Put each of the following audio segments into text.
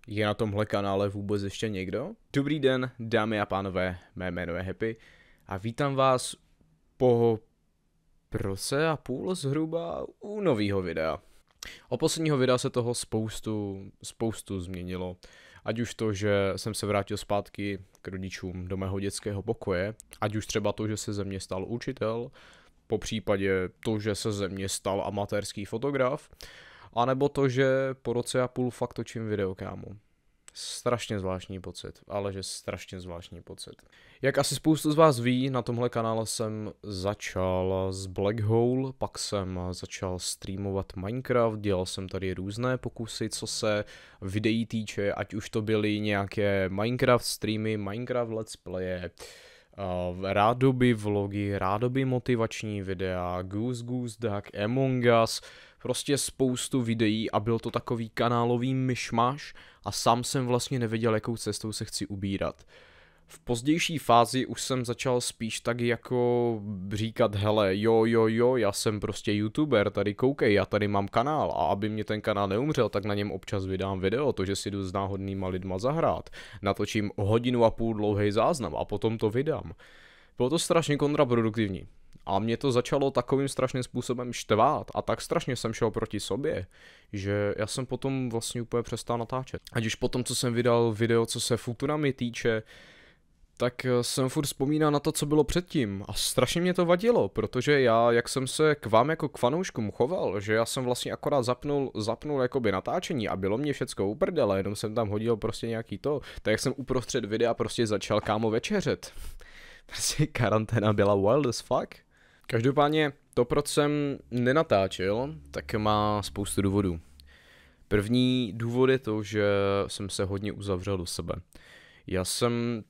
Je na tomhle kanále vůbec ještě někdo? Dobrý den, dámy a pánové, mé jméno je Happy a vítám vás po roce a půl zhruba u nového videa. Od posledního videa se toho spoustu změnilo. Ať už to, že jsem se vrátil zpátky k rodičům do mého dětského pokoje, ať už třeba to, že se ze mě stal učitel, po případě to, že se ze mě stal amatérský fotograf, anebo to, že po roce a půl fakt točím video, kámo. Strašně zvláštní pocit, ale že strašně zvláštní pocit. Jak asi spoustu z vás ví, na tomhle kanále jsem začal z Black Hole, pak jsem začal streamovat Minecraft, dělal jsem tady různé pokusy, co se videí týče, ať už to byly nějaké Minecraft streamy, Minecraft let's playe, rádoby vlogy, rádoby motivační videa, Goose Duck, Among Us, prostě spoustu videí a byl to takový kanálový myšmaš a sám jsem vlastně nevěděl, jakou cestou se chci ubírat. V pozdější fázi už jsem začal spíš tak jako říkat, hele, jo, já jsem prostě youtuber, tady koukej, já tady mám kanál a aby mě ten kanál neumřel, tak na něm občas vydám video, to, že si jdu s náhodnýma lidma zahrát, natočím 1,5 hodiny dlouhý záznam a potom to vydám. Bylo to strašně kontraproduktivní. A mě to začalo takovým strašným způsobem štvát a tak strašně jsem šel proti sobě, že já jsem potom vlastně úplně přestal natáčet. Ať už potom, co jsem vydal video, co se Futurami týče, tak jsem furt vzpomínal na to, co bylo předtím a strašně mě to vadilo, protože já, jak jsem se k vám jako k fanouškům choval, že já jsem vlastně akorát zapnul jakoby natáčení a bylo mě všecko uprdele, jenom jsem tam hodil prostě nějaký to, tak jak jsem uprostřed videa prostě začal kámo večeřet. Prostě karanténa byla wild as fuck. Každopádně to, proč jsem nenatáčel, tak má spoustu důvodů. První důvod je to, že jsem se hodně uzavřel do sebe. Já jsem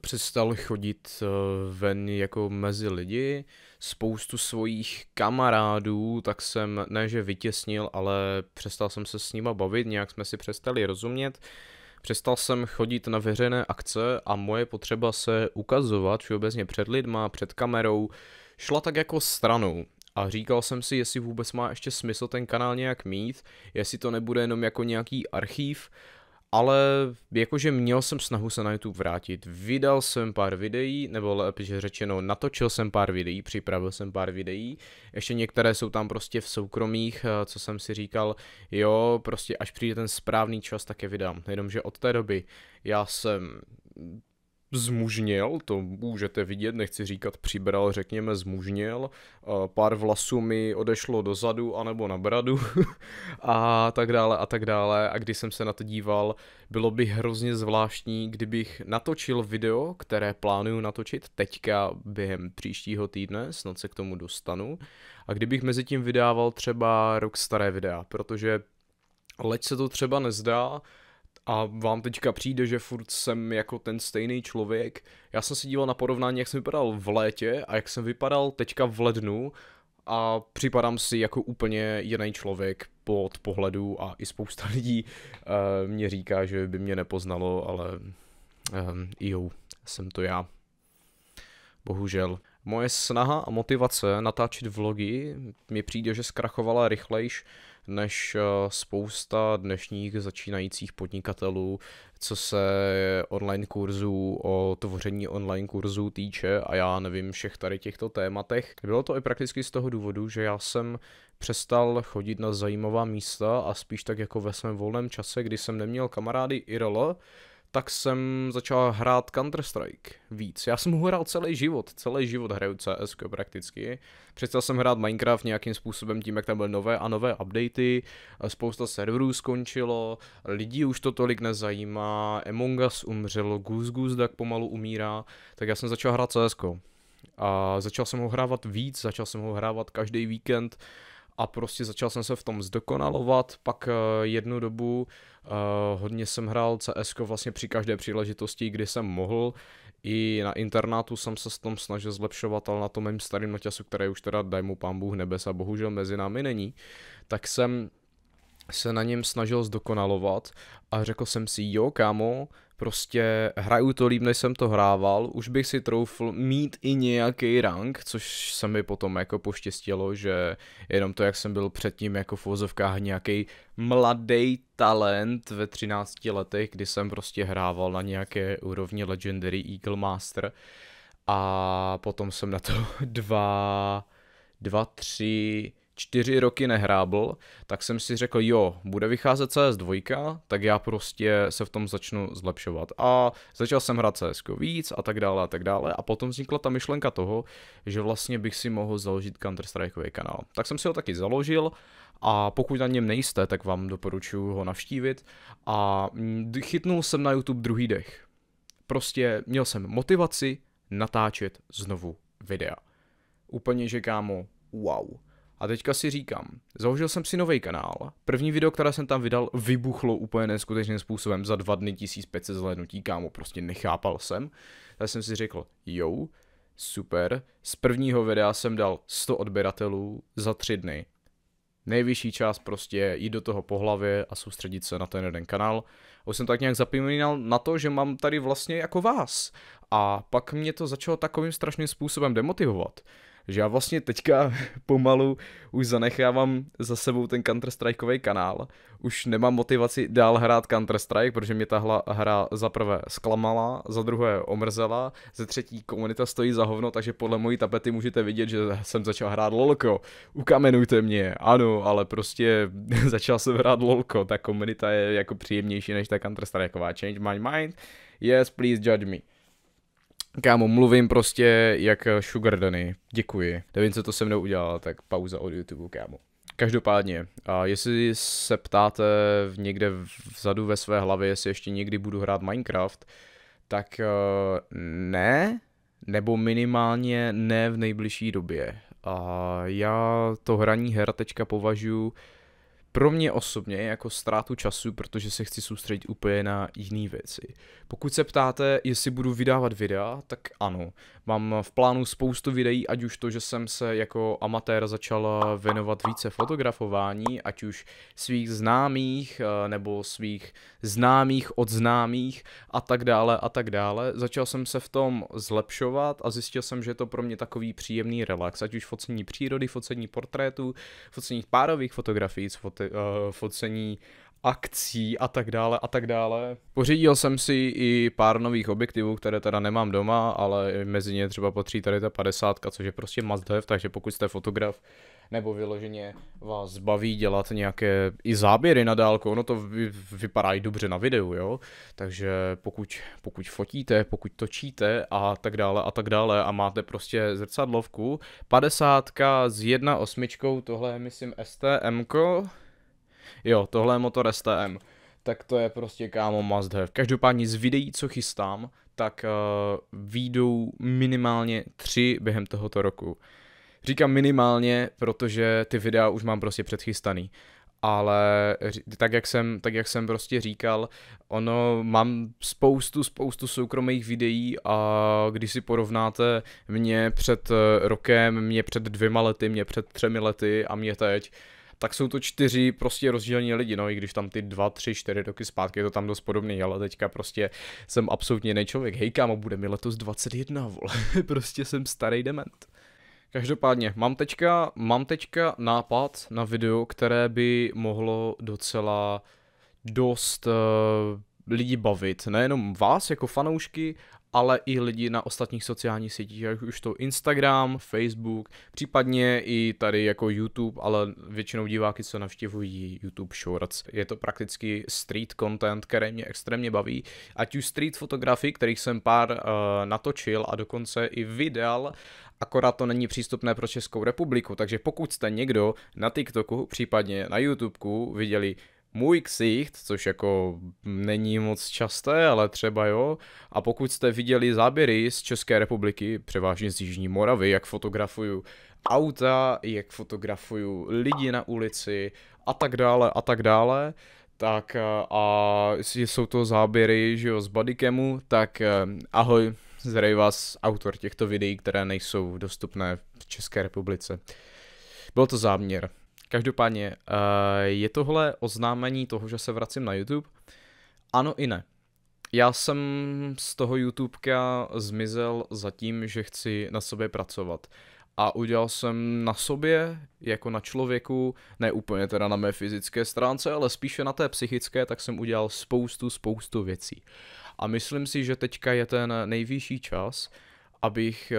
přestal chodit ven jako mezi lidi, spoustu svých kamarádů, tak jsem ne že vytěsnil, ale přestal jsem se s nima bavit, nějak jsme si přestali rozumět. Přestal jsem chodit na veřejné akce a moje potřeba se ukazovat všeobecně před lidma, před kamerou, šla tak jako stranou. A říkal jsem si, jestli vůbec má ještě smysl ten kanál nějak mít, jestli to nebude jenom jako nějaký archív, ale jakože měl jsem snahu se na YouTube vrátit. Vydal jsem pár videí, nebo lepší řečeno, natočil jsem pár videí, připravil jsem pár videí. Ještě některé jsou tam prostě v soukromých, co jsem si říkal, jo, prostě až přijde ten správný čas, tak je vydám. Jenomže od té doby já jsem zmužněl, to můžete vidět, nechci říkat přibral, řekněme zmužněl, pár vlasů mi odešlo dozadu anebo na bradu a tak dále a tak dále a když jsem se na to díval, bylo by hrozně zvláštní, kdybych natočil video, které plánuju natočit teďka během příštího týdne, snad se k tomu dostanu, a kdybych mezi tím vydával třeba rok staré videa, protože leč se to třeba nezdá, a vám teďka přijde, že furt jsem jako ten stejný člověk. Já jsem si díval na porovnání, jak jsem vypadal v létě a jak jsem vypadal teďka v lednu a připadám si jako úplně jiný člověk pod pohledu a i spousta lidí mě říká, že by mě nepoznalo, ale jo, jsem to já. Bohužel. Moje snaha a motivace natáčet vlogy mi přijde, že zkrachovala rychlejš než spousta dnešních začínajících podnikatelů, co se online kurzů, o tvoření online kurzů týče a já nevím všech tady těchto tématech. Bylo to i prakticky z toho důvodu, že já jsem přestal chodit na zajímavá místa a spíš tak jako ve svém volném čase, kdy jsem neměl kamarády IRL, tak jsem začal hrát Counter-Strike víc. Já jsem ho hrál celý život hraju CS prakticky. Přestal jsem hrát Minecraft nějakým způsobem tím, jak tam byly nové a nové updaty, spousta serverů skončilo, lidí už to tolik nezajímá, Among Us umřelo, Goose Duck pomalu umírá, tak já jsem začal hrát CS. A začal jsem ho hrávat víc, začal jsem ho hrávat každý víkend, a prostě začal jsem se v tom zdokonalovat, pak jednu dobu hodně jsem hrál CS vlastně při každé příležitosti, kdy jsem mohl. I na internátu jsem se s tom snažil zlepšovat, ale na tom mém starém noťasu, který už teda daj mu pán Bůh nebes a bohužel mezi námi není, tak jsem se na něm snažil zdokonalovat a řekl jsem si, jo kámo, Prostě hraju to líp, než jsem to hrával, už bych si troufl mít i nějaký rank, což se mi potom jako poštěstilo, že jenom to, jak jsem byl předtím jako v uvozovkách nějaký mladý talent ve 13 letech, kdy jsem prostě hrával na nějaké úrovni Legendary Eagle Master a potom jsem na to 4 roky nehrábl, tak jsem si řekl, jo, bude vycházet CS2, tak já prostě se v tom začnu zlepšovat. A začal jsem hrát CS víc a tak dále a potom vznikla ta myšlenka toho, že vlastně bych si mohl založit Counter-Strikeový kanál. Tak jsem si ho taky založil a pokud na něm nejste, tak vám doporučuji ho navštívit a chytnul jsem na YouTube druhý dech. Prostě měl jsem motivaci natáčet znovu videa. Úplně, že kámo, wow. A teďka si říkám, založil jsem si nový kanál, první video, které jsem tam vydal, vybuchlo úplně neskutečným způsobem, za 2 dny 1500 zhlédnutí, kámo, prostě nechápal jsem. Tak jsem si řekl, jo, super, z prvního videa jsem dal 100 odběratelů za 3 dny. Nejvyšší čas prostě jít do toho po hlavě a soustředit se na ten jeden kanál. Už jsem tak nějak zapomínal na to, že mám tady vlastně jako vás. A pak mě to začalo takovým strašným způsobem demotivovat, že já vlastně teďka pomalu už zanechávám za sebou ten Counter-Strikeový kanál. Už nemám motivaci dál hrát Counter-Strike, protože mě ta hra za prvé zklamala, za druhé omrzela, ze třetí komunita stojí za hovno, takže podle mojí tapety můžete vidět, že jsem začal hrát LOLko. Ukamenujte mě, ano, ale prostě začal jsem hrát LOLko, ta komunita je jako příjemnější než ta Counter-Strikeová. Change my mind, yes, please judge me. Kámo, mluvím prostě jak Sugar Danny, děkuji. Nevím, co to se mnou udělal, tak pauza od YouTube, kámo. Každopádně, jestli se ptáte někde vzadu ve své hlavě, jestli ještě někdy budu hrát Minecraft, tak ne, nebo minimálně ne v nejbližší době. A já to hraní her teďka považuji pro mě osobně jako ztrátu času, protože se chci soustředit úplně na jiné věci. Pokud se ptáte, jestli budu vydávat videa, tak ano. Mám v plánu spoustu videí, ať už to, že jsem se jako amatér začal věnovat více fotografování, ať už svých známých, nebo svých známých od známých a tak dále a tak dále. Začal jsem se v tom zlepšovat a zjistil jsem, že je to pro mě takový příjemný relax, ať už focení přírody, focení portrétů, focení párových fotografií, focení akcí a tak dále a tak dále. Pořídil jsem si i pár nových objektivů, které teda nemám doma, ale mezi ně třeba patří tady ta 50, což je prostě must have, takže pokud jste fotograf nebo vyloženě vás baví dělat nějaké i záběry na dálku, ono to vypadá i dobře na videu, jo, takže pokud fotíte, pokud točíte a tak dále a máte prostě zrcadlovku, 50 s 1.8, tohle je myslím STM-ko, jo, tohle je motor STM, tak to je prostě kámo must have. Každopádně z videí, co chystám, tak vyjdou minimálně 3 během tohoto roku. Říkám minimálně, protože ty videa už mám prostě předchystaný. Ale tak jak jsem prostě říkal, mám spoustu soukromých videí a když si porovnáte mě před rokem, mě před 2 lety, mě před 3 lety a mě teď, tak jsou to 4 prostě rozdílní lidi, no i když tam ty 2, 3, 4 roky zpátky je to tam dost podobný, ale teďka prostě jsem absolutně jiný člověk. Hej kámo, bude mi letos 21, vole, prostě jsem starý dement. Každopádně, mám teďka nápad na video, které by mohlo docela dost lidi bavit. Nejenom vás jako fanoušky, ale i lidi na ostatních sociálních sítích, jak už to Instagram, Facebook, případně i tady jako YouTube, ale většinou diváky, co navštěvují YouTube Shorts. Je to prakticky street content, který mě extrémně baví, ať už street fotografii, kterých jsem pár natočil a dokonce i vydal, akorát to není přístupné pro Českou republiku, takže pokud jste někdo na TikToku, případně na YouTubeku viděli můj ksicht, což jako není moc časté, ale třeba jo. A pokud jste viděli záběry z České republiky, převážně z Jižní Moravy, jak fotografuju auta, jak fotografuju lidi na ulici a tak dále, tak a jsou to záběry, že jo, z bodycamu, tak ahoj, zdraví vás autor těchto videí, které nejsou dostupné v České republice. Byl to záměr. Každopádně, je tohle oznámení toho, že se vracím na YouTube? Ano i ne. Já jsem z toho YouTubeka zmizel za tím, že chci na sobě pracovat. A udělal jsem na sobě, jako na člověku, ne úplně teda na mé fyzické stránce, ale spíše na té psychické, tak jsem udělal spoustu věcí. A myslím si, že teďka je ten nejvyšší čas, abych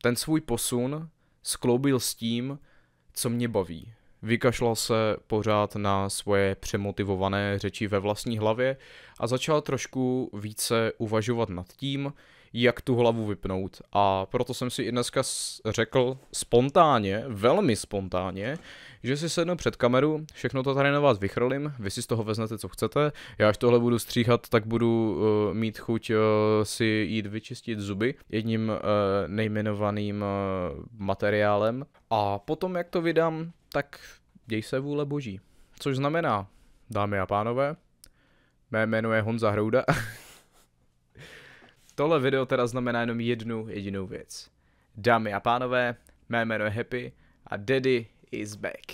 ten svůj posun skloubil s tím, co mě baví. Vykašlal se pořád na svoje přemotivované řeči ve vlastní hlavě a začal trošku více uvažovat nad tím, jak tu hlavu vypnout. A proto jsem si i dneska řekl spontánně, velmi spontánně, že si sednu před kameru, všechno to tady na vás vychrlím, vy si z toho vezmete, co chcete. Já až tohle budu stříhat, tak budu mít chuť si jít vyčistit zuby jedním nejmenovaným materiálem. A potom, jak to vydám, tak děj se vůle boží. Což znamená, dámy a pánové, mé jméno je Honza Hrouda. Tohle video teda znamená jenom jednu jedinou věc. Dámy a pánové, mé jméno je Happy a Daddy is back.